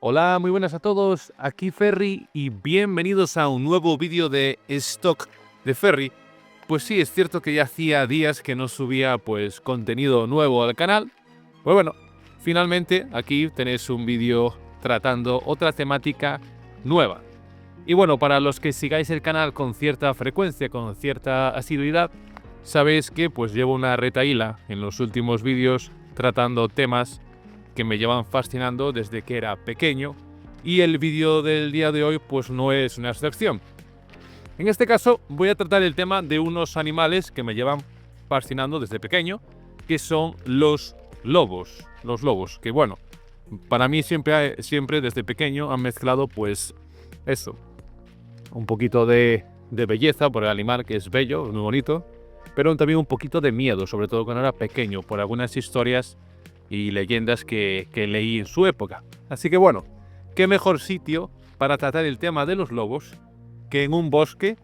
Hola, muy buenas a todos, aquí Ferry y bienvenidos a un nuevo vídeo de Stock de Ferry. Pues sí, es cierto que ya hacía días que no subía contenido nuevo al canal. Pues bueno, finalmente aquí tenéis un vídeo tratando otra temática nueva. Y bueno, para los que sigáis el canal con cierta frecuencia, con cierta asiduidad, sabéis que llevo una retahíla en los últimos vídeos tratando temas que me llevan fascinando desde que era pequeño, y el vídeo del día de hoy no es una excepción. En este caso voy a tratar el tema de unos animales que me llevan fascinando desde pequeño, que son los lobos. Los lobos, que bueno, para mí siempre desde pequeño han mezclado eso, un poquito de belleza por el animal, que es bello, muy bonito, pero también un poquito de miedo, sobre todo cuando era pequeño, por algunas historias y leyendas que leí en su época. Así que bueno, qué mejor sitio para tratar el tema de los lobos que en un bosque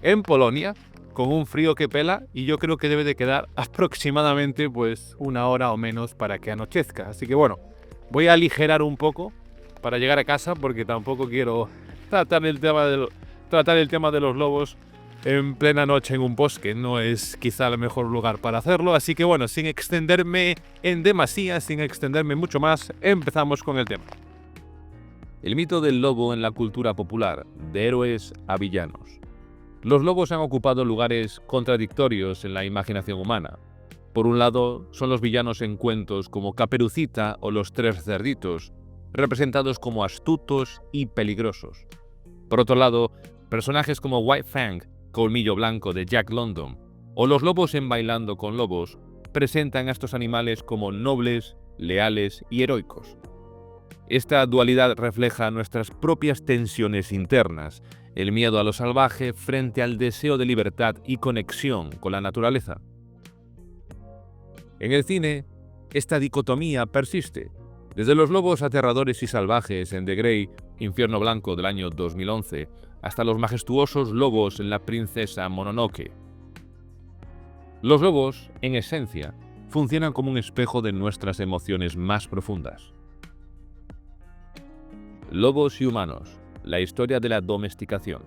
en Polonia, con un frío que pela, y yo creo que debe de quedar aproximadamente una hora o menos para que anochezca. Así que bueno, voy a aligerar un poco para llegar a casa, porque tampoco quiero tratar el tema de los lobos en plena noche en un bosque. No es quizá el mejor lugar para hacerlo, así que bueno, sin extenderme en demasía, sin extenderme mucho más, empezamos con el tema. El mito del lobo en la cultura popular, de héroes a villanos. Los lobos han ocupado lugares contradictorios en la imaginación humana. Por un lado, son los villanos en cuentos como Caperucita o Los Tres Cerditos, representados como astutos y peligrosos. Por otro lado, personajes como White Fang, Colmillo Blanco de Jack London, o los lobos en Bailando con Lobos, presentan a estos animales como nobles, leales y heroicos. Esta dualidad refleja nuestras propias tensiones internas, el miedo a lo salvaje frente al deseo de libertad y conexión con la naturaleza. En el cine, esta dicotomía persiste, desde los lobos aterradores y salvajes en The Grey, Infierno Blanco del año 2011, hasta los majestuosos lobos en La Princesa Mononoke. Los lobos, en esencia, funcionan como un espejo de nuestras emociones más profundas. Lobos y humanos, la historia de la domesticación.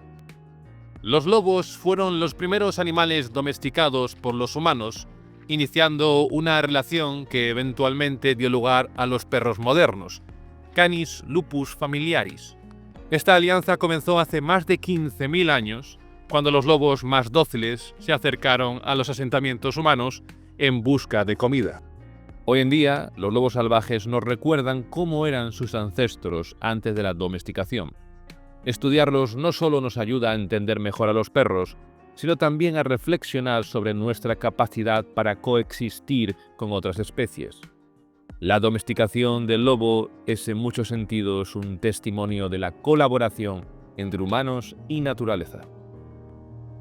Los lobos fueron los primeros animales domesticados por los humanos, iniciando una relación que eventualmente dio lugar a los perros modernos, Canis lupus familiaris. Esta alianza comenzó hace más de 15.000 años, cuando los lobos más dóciles se acercaron a los asentamientos humanos en busca de comida. Hoy en día, los lobos salvajes nos recuerdan cómo eran sus ancestros antes de la domesticación. Estudiarlos no solo nos ayuda a entender mejor a los perros, sino también a reflexionar sobre nuestra capacidad para coexistir con otras especies. La domesticación del lobo es en muchos sentidos un testimonio de la colaboración entre humanos y naturaleza.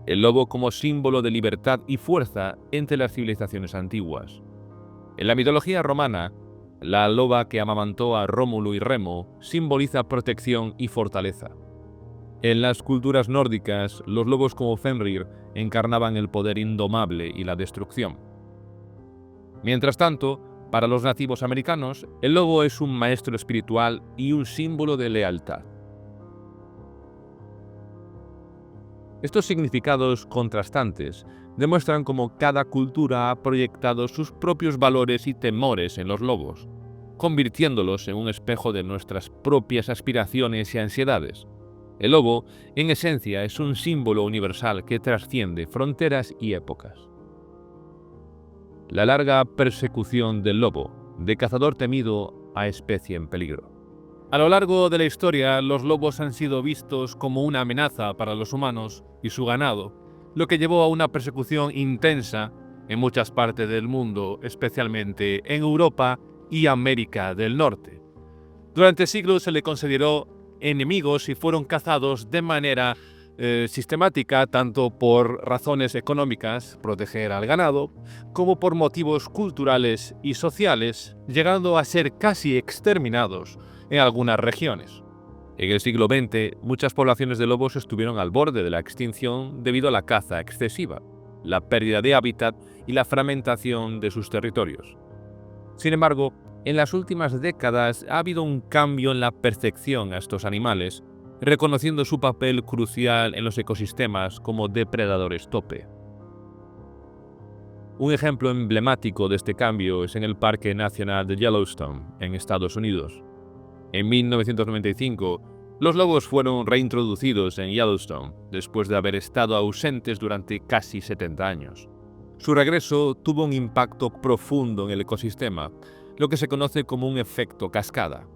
El lobo como símbolo de libertad y fuerza entre las civilizaciones antiguas. En la mitología romana, la loba que amamantó a Rómulo y Remo simboliza protección y fortaleza. En las culturas nórdicas, los lobos como Fenrir encarnaban el poder indomable y la destrucción. Mientras tanto, para los nativos americanos, el lobo es un maestro espiritual y un símbolo de lealtad. Estos significados contrastantes demuestran cómo cada cultura ha proyectado sus propios valores y temores en los lobos, convirtiéndolos en un espejo de nuestras propias aspiraciones y ansiedades. El lobo, en esencia, es un símbolo universal que trasciende fronteras y épocas. La larga persecución del lobo, de cazador temido a especie en peligro. A lo largo de la historia, los lobos han sido vistos como una amenaza para los humanos y su ganado, lo que llevó a una persecución intensa en muchas partes del mundo, especialmente en Europa y América del Norte. Durante siglos se le consideró enemigos y fueron cazados de manera sistemática, tanto por razones económicas, proteger al ganado, como por motivos culturales y sociales, llegando a ser casi exterminados en algunas regiones. En el siglo XX, muchas poblaciones de lobos estuvieron al borde de la extinción debido a la caza excesiva, la pérdida de hábitat y la fragmentación de sus territorios. Sin embargo, En las últimas décadas ha habido un cambio en la percepción a estos animales, reconociendo su papel crucial en los ecosistemas como depredadores tope. Un ejemplo emblemático de este cambio es en el Parque Nacional de Yellowstone, en Estados Unidos. En 1995, los lobos fueron reintroducidos en Yellowstone, después de haber estado ausentes durante casi 70 años. Su regreso tuvo un impacto profundo en el ecosistema, lo que se conoce como un efecto cascada.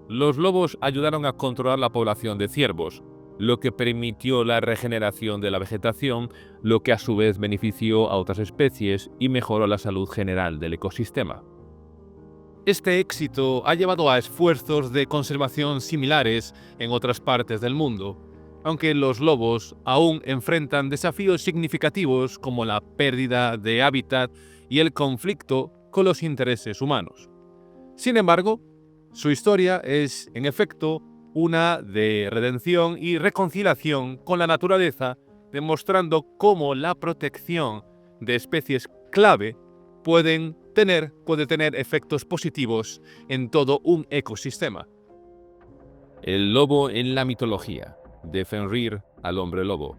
Los lobos ayudaron a controlar la población de ciervos, lo que permitió la regeneración de la vegetación, lo que a su vez benefició a otras especies y mejoró la salud general del ecosistema. Este éxito ha llevado a esfuerzos de conservación similares en otras partes del mundo, aunque los lobos aún enfrentan desafíos significativos como la pérdida de hábitat y el conflicto con los intereses humanos. Sin embargo, su historia es, en efecto, una de redención y reconciliación con la naturaleza, demostrando cómo la protección de especies clave puede tener efectos positivos en todo un ecosistema. El lobo en la mitología, de Fenrir al hombre lobo.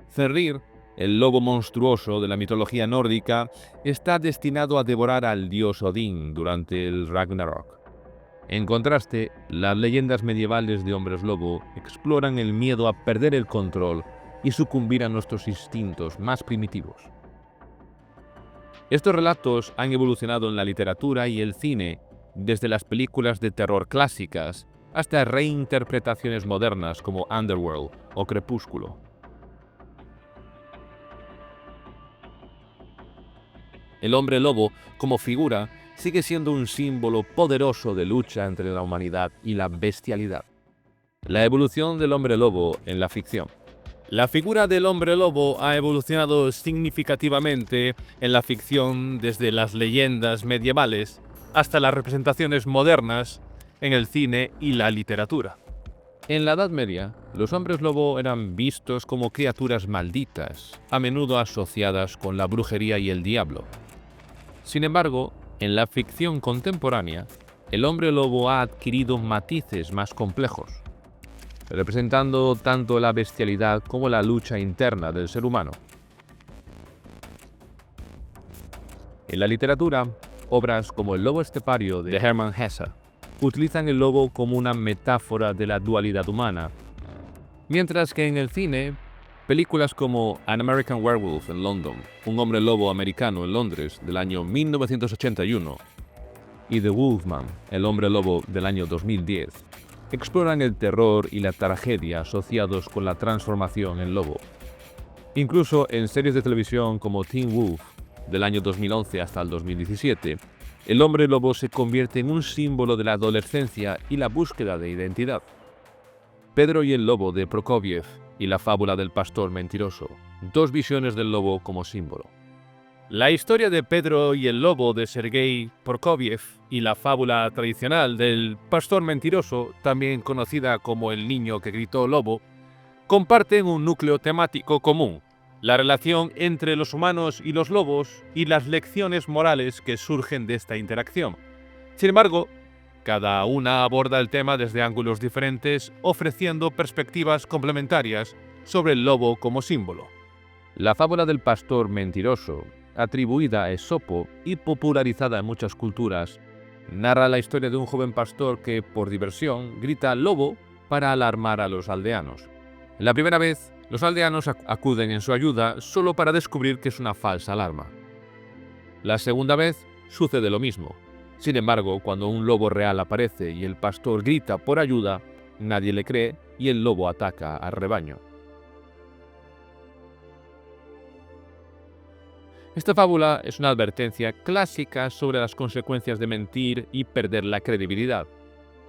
Fenrir, el lobo monstruoso de la mitología nórdica, está destinado a devorar al dios Odín durante el Ragnarok. En contraste, las leyendas medievales de hombres lobo exploran el miedo a perder el control y sucumbir a nuestros instintos más primitivos. Estos relatos han evolucionado en la literatura y el cine, desde las películas de terror clásicas hasta reinterpretaciones modernas como Underworld o Crepúsculo. El hombre lobo, como figura, sigue siendo un símbolo poderoso de lucha entre la humanidad y la bestialidad. La evolución del hombre lobo en la ficción. La figura del hombre lobo ha evolucionado significativamente en la ficción desde las leyendas medievales hasta las representaciones modernas en el cine y la literatura. En la Edad Media, los hombres lobo eran vistos como criaturas malditas, a menudo asociadas con la brujería y el diablo. Sin embargo, en la ficción contemporánea, el hombre lobo ha adquirido matices más complejos, representando tanto la bestialidad como la lucha interna del ser humano. En la literatura, obras como El lobo estepario de Hermann Hesse utilizan el lobo como una metáfora de la dualidad humana, mientras que en el cine, películas como An American Werewolf en London, Un hombre lobo americano en Londres del año 1981, y The Wolfman, El hombre lobo del año 2010, exploran el terror y la tragedia asociados con la transformación en lobo. Incluso en series de televisión como Teen Wolf, del año 2011 hasta el 2017, el hombre lobo se convierte en un símbolo de la adolescencia y la búsqueda de identidad. Pedro y el lobo de Prokofiev y la fábula del pastor mentiroso, dos visiones del lobo como símbolo. La historia de Pedro y el lobo de Sergei Prokofiev y la fábula tradicional del pastor mentiroso, también conocida como el niño que gritó lobo, comparten un núcleo temático común: la relación entre los humanos y los lobos y las lecciones morales que surgen de esta interacción. Sin embargo, cada una aborda el tema desde ángulos diferentes, ofreciendo perspectivas complementarias sobre el lobo como símbolo. La fábula del pastor mentiroso, atribuida a Esopo y popularizada en muchas culturas, narra la historia de un joven pastor que, por diversión, grita "lobo" para alarmar a los aldeanos. La primera vez, los aldeanos acuden en su ayuda solo para descubrir que es una falsa alarma. La segunda vez, sucede lo mismo. Sin embargo, cuando un lobo real aparece y el pastor grita por ayuda, nadie le cree y el lobo ataca al rebaño. Esta fábula es una advertencia clásica sobre las consecuencias de mentir y perder la credibilidad.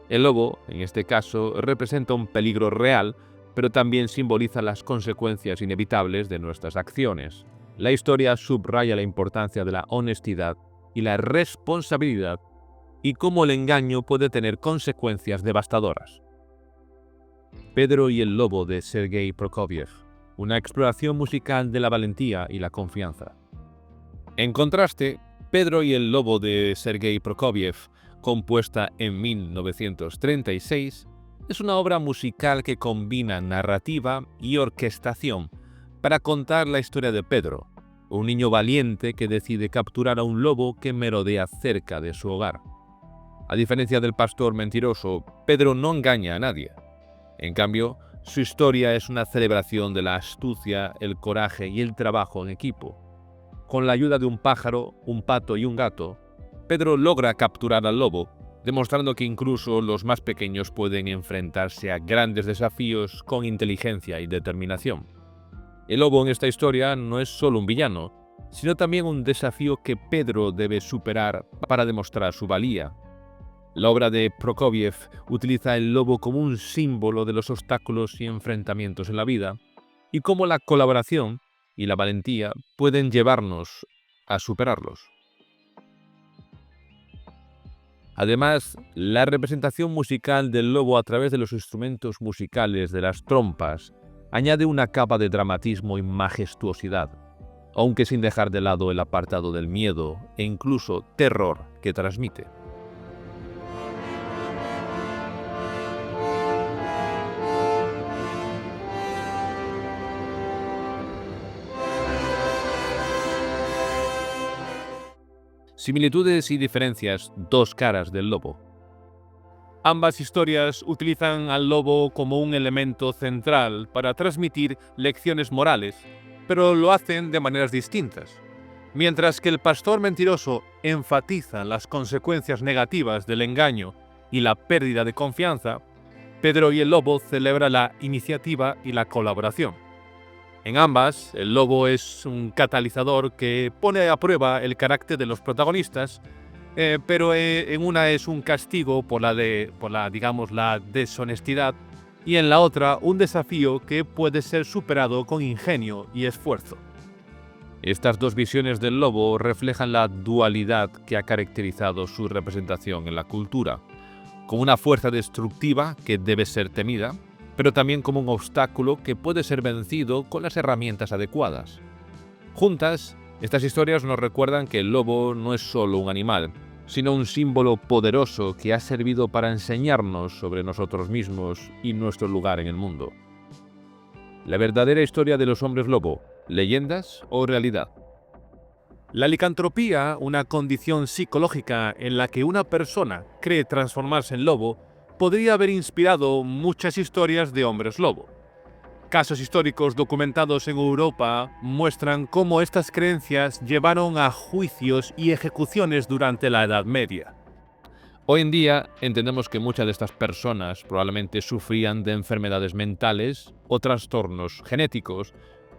El lobo, en este caso, representa un peligro real, pero también simboliza las consecuencias inevitables de nuestras acciones. La historia subraya la importancia de la honestidad y la responsabilidad y cómo el engaño puede tener consecuencias devastadoras. Pedro y el lobo de Sergei Prokofiev, una exploración musical de la valentía y la confianza. En contraste, Pedro y el lobo de Sergei Prokofiev compuesta en 1936, es una obra musical que combina narrativa y orquestación para contar la historia de Pedro, un niño valiente que decide capturar a un lobo que merodea cerca de su hogar. A diferencia del pastor mentiroso, Pedro no engaña a nadie. En cambio, su historia es una celebración de la astucia, el coraje y el trabajo en equipo. Con la ayuda de un pájaro, un pato y un gato, Pedro logra capturar al lobo, demostrando que incluso los más pequeños pueden enfrentarse a grandes desafíos con inteligencia y determinación. El lobo en esta historia no es solo un villano, sino también un desafío que Pedro debe superar para demostrar su valía. La obra de Prokofiev utiliza el lobo como un símbolo de los obstáculos y enfrentamientos en la vida, y cómo la colaboración y la valentía pueden llevarnos a superarlos. Además, la representación musical del lobo a través de los instrumentos musicales de las trompas añade una capa de dramatismo y majestuosidad, aunque sin dejar de lado el apartado del miedo e incluso terror que transmite. Similitudes y diferencias, dos caras del lobo. Ambas historias utilizan al lobo como un elemento central para transmitir lecciones morales, pero lo hacen de maneras distintas. Mientras que el pastor mentiroso enfatiza las consecuencias negativas del engaño y la pérdida de confianza, Pedro y el lobo celebran la iniciativa y la colaboración. En ambas, el lobo es un catalizador que pone a prueba el carácter de los protagonistas, pero en una es un castigo por la deshonestidad, y en la otra un desafío que puede ser superado con ingenio y esfuerzo. Estas dos visiones del lobo reflejan la dualidad que ha caracterizado su representación en la cultura, como una fuerza destructiva que debe ser temida, pero también como un obstáculo que puede ser vencido con las herramientas adecuadas. Juntas, estas historias nos recuerdan que el lobo no es solo un animal, sino un símbolo poderoso que ha servido para enseñarnos sobre nosotros mismos y nuestro lugar en el mundo. La verdadera historia de los hombres lobo, ¿leyendas o realidad? La licantropía, una condición psicológica en la que una persona cree transformarse en lobo, podría haber inspirado muchas historias de hombres lobo. Casos históricos documentados en Europa muestran cómo estas creencias llevaron a juicios y ejecuciones durante la Edad Media. Hoy en día entendemos que muchas de estas personas probablemente sufrían de enfermedades mentales o trastornos genéticos,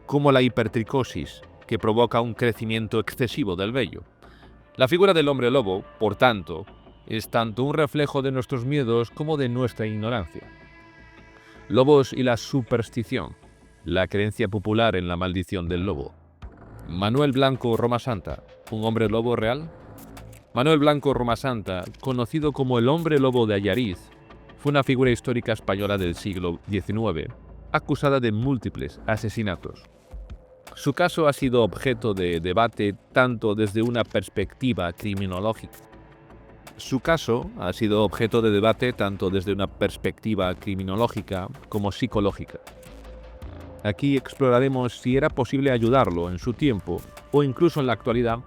como la hipertricosis, que provoca un crecimiento excesivo del vello. La figura del hombre lobo, por tanto, es tanto un reflejo de nuestros miedos como de nuestra ignorancia. Lobos y la superstición, la creencia popular en la maldición del lobo. Manuel Blanco Romasanta, ¿un hombre lobo real? Manuel Blanco Romasanta, conocido como el hombre lobo de Allariz, fue una figura histórica española del siglo XIX, acusada de múltiples asesinatos. Su caso ha sido objeto de debate tanto desde una perspectiva criminológica como psicológica. Aquí exploraremos si era posible ayudarlo en su tiempo o incluso en la actualidad,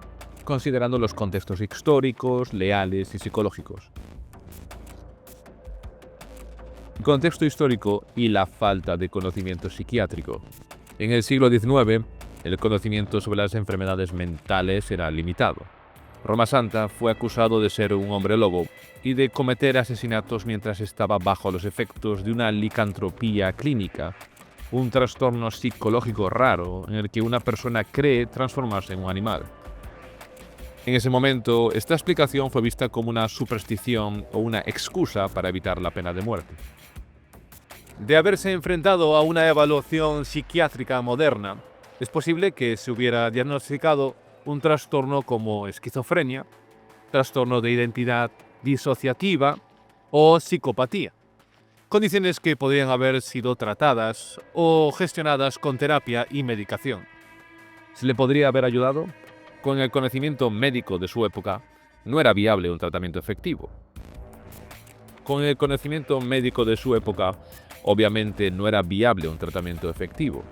considerando los contextos históricos, legales y psicológicos. Contexto histórico y la falta de conocimiento psiquiátrico. En el siglo XIX, el conocimiento sobre las enfermedades mentales era limitado. Romasanta fue acusado de ser un hombre lobo y de cometer asesinatos mientras estaba bajo los efectos de una licantropía clínica, un trastorno psicológico raro en el que una persona cree transformarse en un animal. En ese momento, esta explicación fue vista como una superstición o una excusa para evitar la pena de muerte. De haberse enfrentado a una evaluación psiquiátrica moderna, es posible que se hubiera diagnosticado un trastorno como esquizofrenia, trastorno de identidad disociativa o psicopatía. Condiciones que podrían haber sido tratadas o gestionadas con terapia y medicación. ¿Se le podría haber ayudado? Con el conocimiento médico de su época, no era viable un tratamiento efectivo. Con el conocimiento médico de su época, obviamente no era viable un tratamiento efectivo.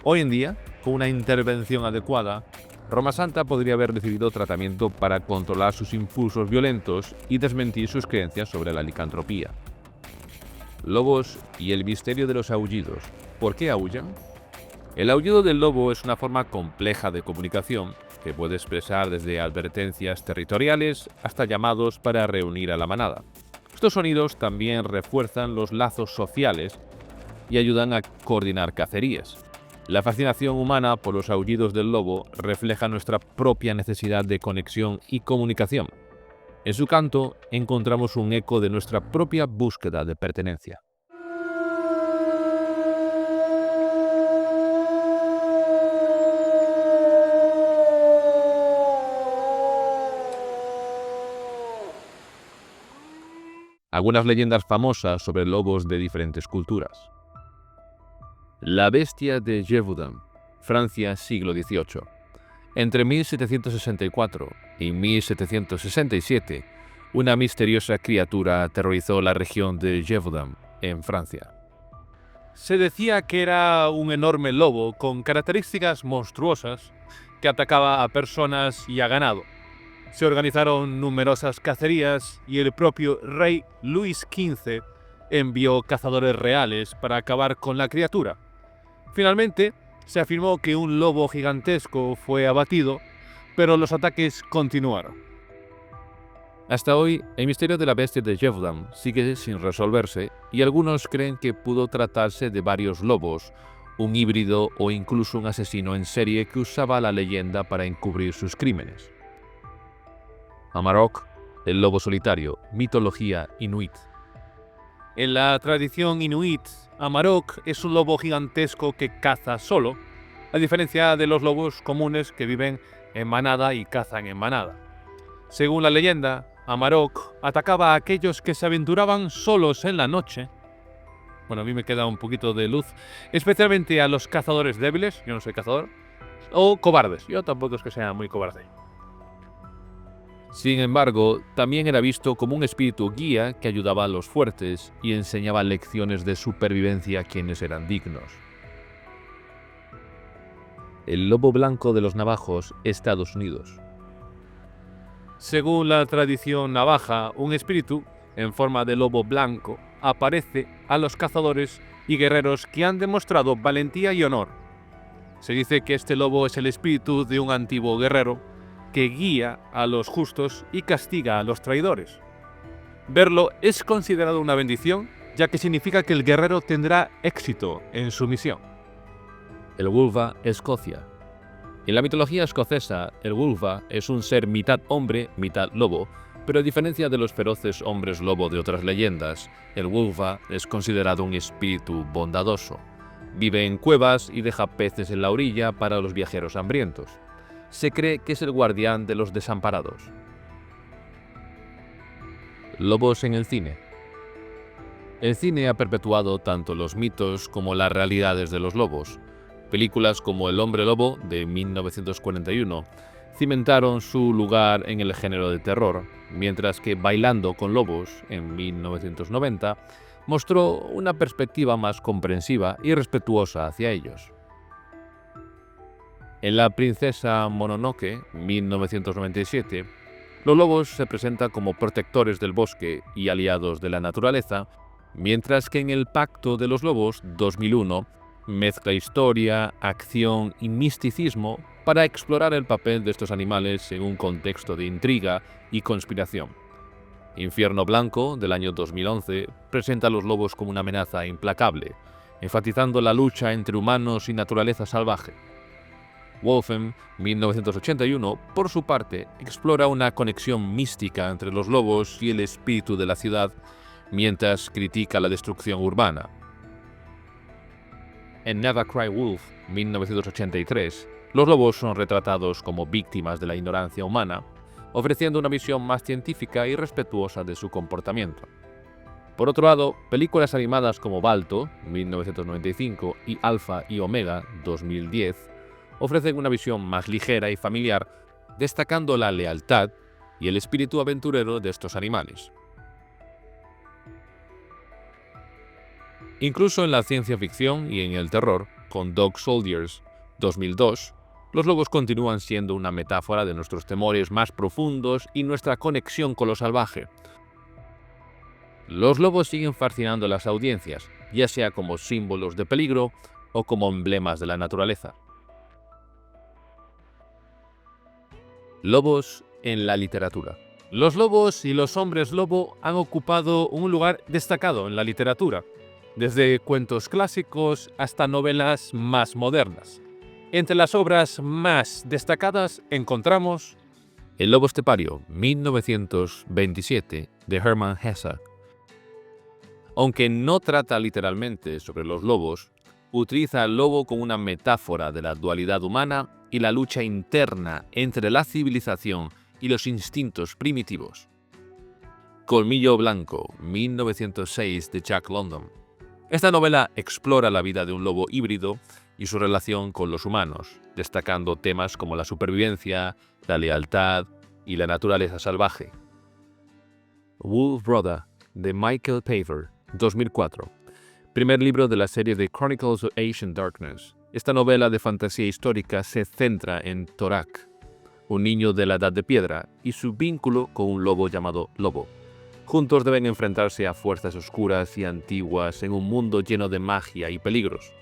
Hoy en día, con una intervención adecuada, Roma Santa podría haber recibido tratamiento para controlar sus impulsos violentos y desmentir sus creencias sobre la licantropía. Lobos y el misterio de los aullidos. ¿Por qué aullan? El aullido del lobo es una forma compleja de comunicación que puede expresar desde advertencias territoriales hasta llamados para reunir a la manada. Estos sonidos también refuerzan los lazos sociales y ayudan a coordinar cacerías. La fascinación humana por los aullidos del lobo refleja nuestra propia necesidad de conexión y comunicación. En su canto encontramos un eco de nuestra propia búsqueda de pertenencia. Algunas leyendas famosas sobre lobos de diferentes culturas. La bestia de Gévaudan, Francia, siglo XVIII. Entre 1764 y 1767, una misteriosa criatura aterrorizó la región de Gévaudan, en Francia. Se decía que era un enorme lobo con características monstruosas que atacaba a personas y a ganado. Se organizaron numerosas cacerías y el propio rey Luis XV envió cazadores reales para acabar con la criatura. Finalmente, se afirmó que un lobo gigantesco fue abatido, pero los ataques continuaron. Hasta hoy, el misterio de la bestia de Gévaudan sigue sin resolverse y algunos creen que pudo tratarse de varios lobos, un híbrido o incluso un asesino en serie que usaba la leyenda para encubrir sus crímenes. Amarok, el lobo solitario, mitología inuit. En la tradición inuit, Amarok es un lobo gigantesco que caza solo, a diferencia de los lobos comunes que viven en manada y cazan en manada. Según la leyenda, Amarok atacaba a aquellos que se aventuraban solos en la noche. Bueno, a mí me queda un poquito de luz, especialmente a los cazadores débiles, yo no soy cazador, o cobardes, yo tampoco es que sea muy cobarde. Sin embargo, también era visto como un espíritu guía que ayudaba a los fuertes y enseñaba lecciones de supervivencia a quienes eran dignos. El lobo blanco de los navajos, Estados Unidos. Según la tradición navaja, un espíritu, en forma de lobo blanco, aparece a los cazadores y guerreros que han demostrado valentía y honor. Se dice que este lobo es el espíritu de un antiguo guerrero que guía a los justos y castiga a los traidores. Verlo es considerado una bendición, ya que significa que el guerrero tendrá éxito en su misión. El Wulva, Escocia. En la mitología escocesa, el Wulva es un ser mitad hombre, mitad lobo, pero a diferencia de los feroces hombres lobo de otras leyendas, el Wulva es considerado un espíritu bondadoso. Vive en cuevas y deja peces en la orilla para los viajeros hambrientos. Se cree que es el guardián de los desamparados. Lobos en el cine. El cine ha perpetuado tanto los mitos como las realidades de los lobos. Películas como El hombre lobo, de 1941, cimentaron su lugar en el género de terror, mientras que Bailando con lobos, en 1990, mostró una perspectiva más comprensiva y respetuosa hacia ellos. En La princesa Mononoke, 1997, los lobos se presentan como protectores del bosque y aliados de la naturaleza, mientras que en El pacto de los lobos, 2001, mezcla historia, acción y misticismo para explorar el papel de estos animales en un contexto de intriga y conspiración. Infierno Blanco, del año 2011, presenta a los lobos como una amenaza implacable, enfatizando la lucha entre humanos y naturaleza salvaje. Wolfen, 1981, por su parte, explora una conexión mística entre los lobos y el espíritu de la ciudad, mientras critica la destrucción urbana. En Never Cry Wolf, 1983, los lobos son retratados como víctimas de la ignorancia humana, ofreciendo una visión más científica y respetuosa de su comportamiento. Por otro lado, películas animadas como Balto, 1995, y Alfa y Omega, 2010, ofrecen una visión más ligera y familiar, destacando la lealtad, y el espíritu aventurero de estos animales. Incluso en la ciencia ficción y en el terror, con Dog Soldiers 2002, los lobos continúan siendo una metáfora de nuestros temores más profundos y nuestra conexión con lo salvaje. Los lobos siguen fascinando a las audiencias, ya sea como símbolos de peligro o como emblemas de la naturaleza. Lobos en la literatura. Los lobos y los hombres lobo han ocupado un lugar destacado en la literatura, desde cuentos clásicos hasta novelas más modernas. Entre las obras más destacadas encontramos El lobo estepario, 1927, de Hermann Hesse. Aunque no trata literalmente sobre los lobos, utiliza al lobo como una metáfora de la dualidad humana y la lucha interna entre la civilización y los instintos primitivos. Colmillo blanco, 1906, de Jack London. Esta novela explora la vida de un lobo híbrido y su relación con los humanos, destacando temas como la supervivencia, la lealtad y la naturaleza salvaje. Wolf Brother, de Michael Paver, 2004. Primer libro de la serie de Chronicles of Ancient Darkness. Esta novela de fantasía histórica se centra en Torak, un niño de la Edad de Piedra, y su vínculo con un lobo llamado Lobo. Juntos deben enfrentarse a fuerzas oscuras y antiguas en un mundo lleno de magia y peligros.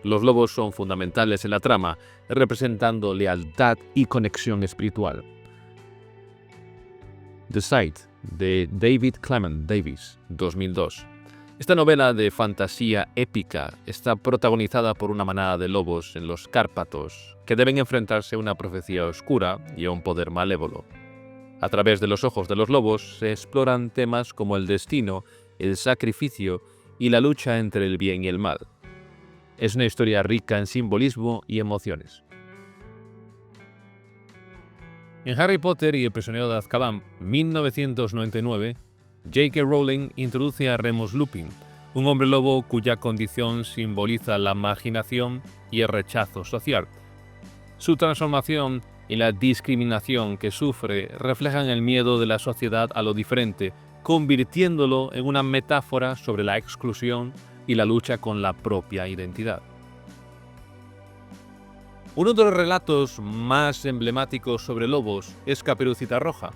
Los lobos son fundamentales en la trama, representando lealtad y conexión espiritual. The Sight, de David Clement Davis, 2002. Esta novela de fantasía épica está protagonizada por una manada de lobos en los Cárpatos que deben enfrentarse a una profecía oscura y a un poder malévolo. A través de los ojos de los lobos se exploran temas como el destino, el sacrificio y la lucha entre el bien y el mal. Es una historia rica en simbolismo y emociones. En Harry Potter y el prisionero de Azkaban, 1999, J.K. Rowling introduce a Remus Lupin, un hombre lobo cuya condición simboliza la marginación y el rechazo social. Su transformación y la discriminación que sufre reflejan el miedo de la sociedad a lo diferente, convirtiéndolo en una metáfora sobre la exclusión y la lucha con la propia identidad. Uno de los relatos más emblemáticos sobre lobos es Caperucita Roja,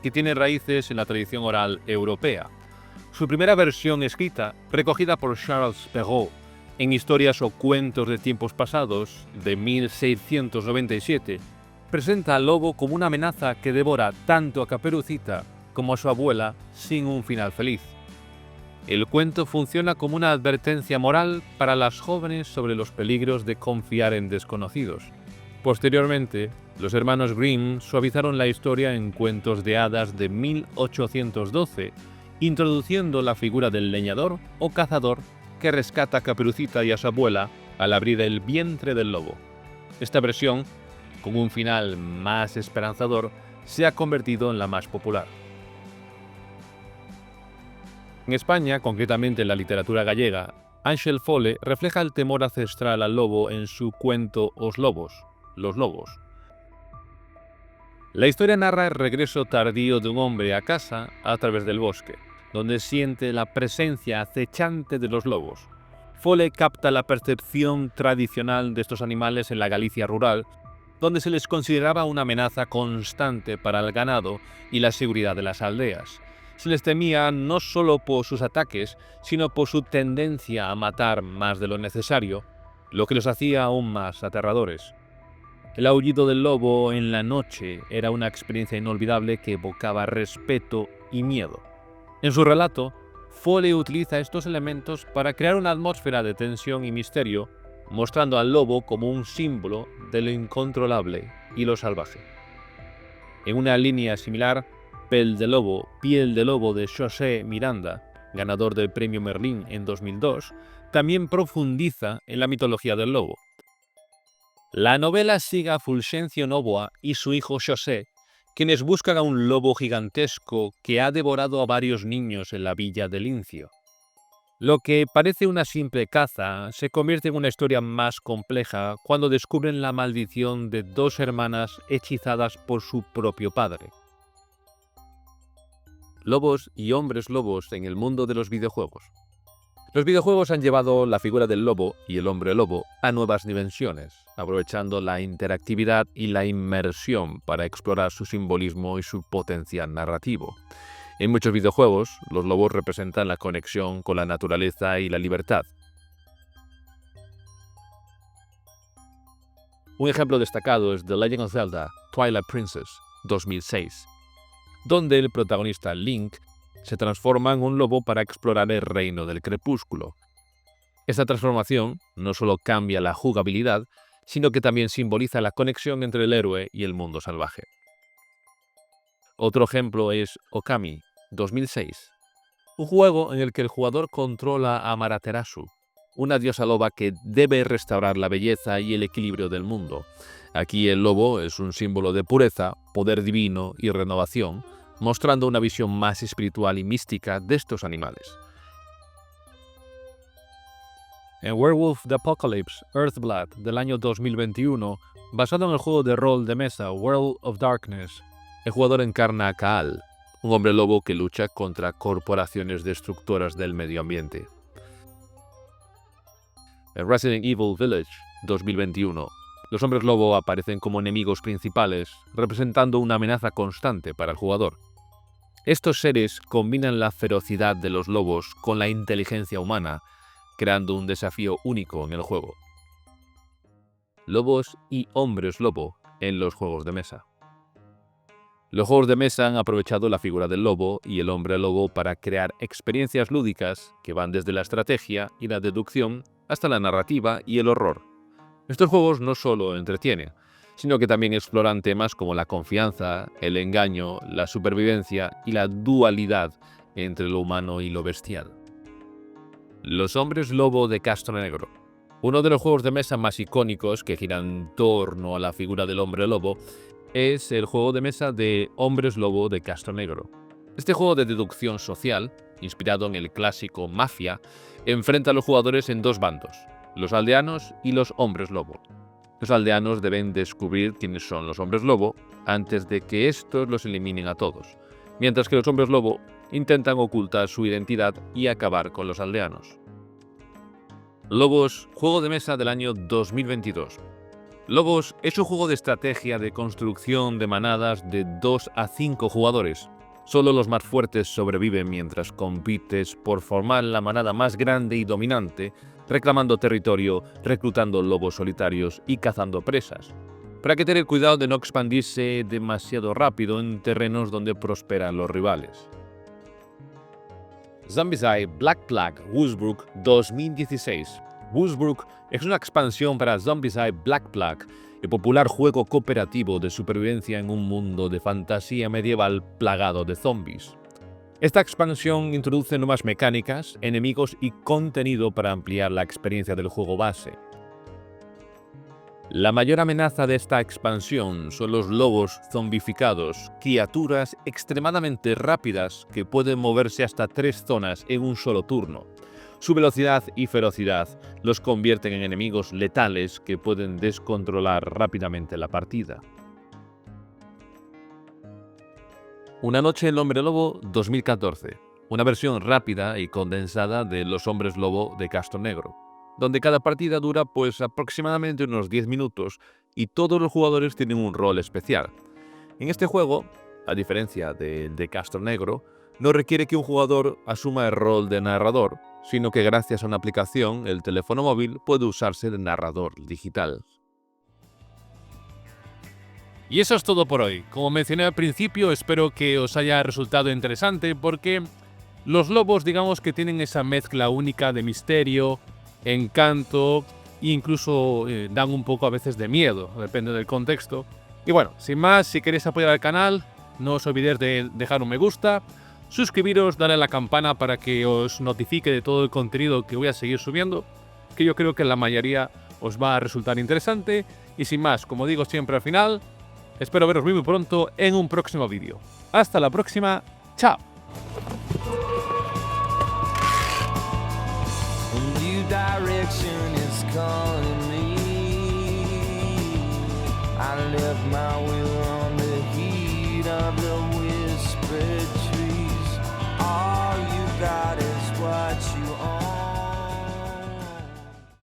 que tiene raíces en la tradición oral europea. Su primera versión escrita, recogida por Charles Perrault en Historias o cuentos de tiempos pasados, de 1697, presenta al lobo como una amenaza que devora tanto a Caperucita como a su abuela sin un final feliz. El cuento funciona como una advertencia moral para las jóvenes sobre los peligros de confiar en desconocidos. Posteriormente, los hermanos Grimm suavizaron la historia en Cuentos de hadas de 1812, introduciendo la figura del leñador o cazador que rescata a Caperucita y a su abuela al abrir el vientre del lobo. Esta versión, con un final más esperanzador, se ha convertido en la más popular. En España, concretamente en la literatura gallega, Ángel Fole refleja el temor ancestral al lobo en su cuento Os lobos, los lobos. La historia narra el regreso tardío de un hombre a casa a través del bosque, donde siente la presencia acechante de los lobos. Fole capta la percepción tradicional de estos animales en la Galicia rural, donde se les consideraba una amenaza constante para el ganado y la seguridad de las aldeas. Se les temía no solo por sus ataques, sino por su tendencia a matar más de lo necesario, lo que los hacía aún más aterradores. El aullido del lobo en la noche era una experiencia inolvidable que evocaba respeto y miedo. En su relato, Fole utiliza estos elementos para crear una atmósfera de tensión y misterio, mostrando al lobo como un símbolo de lo incontrolable y lo salvaje. En una línea similar, Piel de lobo de José Miranda, ganador del premio Merlín en 2002, también profundiza en la mitología del lobo. La novela sigue a Fulgencio Novoa y su hijo José, quienes buscan a un lobo gigantesco que ha devorado a varios niños en la villa de Lincio. Lo que parece una simple caza se convierte en una historia más compleja cuando descubren la maldición de dos hermanas hechizadas por su propio padre. Lobos y hombres lobos en el mundo de los videojuegos. Los videojuegos han llevado la figura del lobo y el hombre lobo a nuevas dimensiones, aprovechando la interactividad y la inmersión para explorar su simbolismo y su potencial narrativo. En muchos videojuegos, los lobos representan la conexión con la naturaleza y la libertad. Un ejemplo destacado es The Legend of Zelda: Twilight Princess 2006, donde el protagonista Link se transforma en un lobo para explorar el reino del crepúsculo. Esta transformación no solo cambia la jugabilidad, sino que también simboliza la conexión entre el héroe y el mundo salvaje. Otro ejemplo es Okami 2006, un juego en el que el jugador controla a Amaterasu, una diosa loba que debe restaurar la belleza y el equilibrio del mundo. Aquí el lobo es un símbolo de pureza, poder divino y renovación, mostrando una visión más espiritual y mística de estos animales. En Werewolf the Apocalypse Earthblood del año 2021, basado en el juego de rol de mesa World of Darkness, el jugador encarna a Kaal, un hombre lobo que lucha contra corporaciones destructoras del medio ambiente. En Resident Evil Village 2021, los hombres lobo aparecen como enemigos principales, representando una amenaza constante para el jugador. Estos seres combinan la ferocidad de los lobos con la inteligencia humana, creando un desafío único en el juego. Lobos y hombres lobo en los juegos de mesa. Los juegos de mesa han aprovechado la figura del lobo y el hombre lobo para crear experiencias lúdicas que van desde la estrategia y la deducción hasta la narrativa y el horror. Estos juegos no solo entretienen, sino que también exploran temas como la confianza, el engaño, la supervivencia y la dualidad entre lo humano y lo bestial. Los hombres lobo de Castro Negro. Uno de los juegos de mesa más icónicos que giran en torno a la figura del hombre lobo es el juego de mesa de Hombres Lobo de Castro Negro. Este juego de deducción social, inspirado en el clásico Mafia, enfrenta a los jugadores en dos bandos, los aldeanos y los hombres lobo. Los aldeanos deben descubrir quiénes son los hombres lobo antes de que estos los eliminen a todos, mientras que los hombres lobo intentan ocultar su identidad y acabar con los aldeanos. Lobos, juego de mesa del año 2022. Lobos es un juego de estrategia de construcción de manadas de 2 a 5 jugadores. Solo los más fuertes sobreviven mientras compites por formar la manada más grande y dominante, reclamando territorio, reclutando lobos solitarios y cazando presas. Pero hay que tener cuidado de no expandirse demasiado rápido en terrenos donde prosperan los rivales. Zombicide Black Plague Woodbrook 2016. Woodbrook es una expansión para Zombicide Black Plague, el popular juego cooperativo de supervivencia en un mundo de fantasía medieval plagado de zombies. Esta expansión introduce nuevas mecánicas, enemigos y contenido para ampliar la experiencia del juego base. La mayor amenaza de esta expansión son los lobos zombificados, criaturas extremadamente rápidas que pueden moverse hasta 3 zonas en un solo turno. Su velocidad y ferocidad los convierten en enemigos letales que pueden descontrolar rápidamente la partida. Una noche el hombre lobo 2014, una versión rápida y condensada de Los hombres lobo de Castro Negro, donde cada partida dura aproximadamente unos 10 minutos y todos los jugadores tienen un rol especial. En este juego, a diferencia del de Castro Negro, no requiere que un jugador asuma el rol de narrador, sino que gracias a una aplicación, el teléfono móvil puede usarse de narrador digital. Y eso es todo por hoy. Como mencioné al principio, espero que os haya resultado interesante porque los lobos, digamos que tienen esa mezcla única de misterio, encanto e incluso dan un poco a veces de miedo, depende del contexto. Y bueno, sin más, si queréis apoyar al canal, no os olvidéis de dejar un me gusta, suscribiros, darle a la campana para que os notifique de todo el contenido que voy a seguir subiendo, que yo creo que la mayoría os va a resultar interesante. Y sin más, como digo siempre al final, espero veros muy pronto en un próximo vídeo. Hasta la próxima, chao. Direction is calling me. I left my will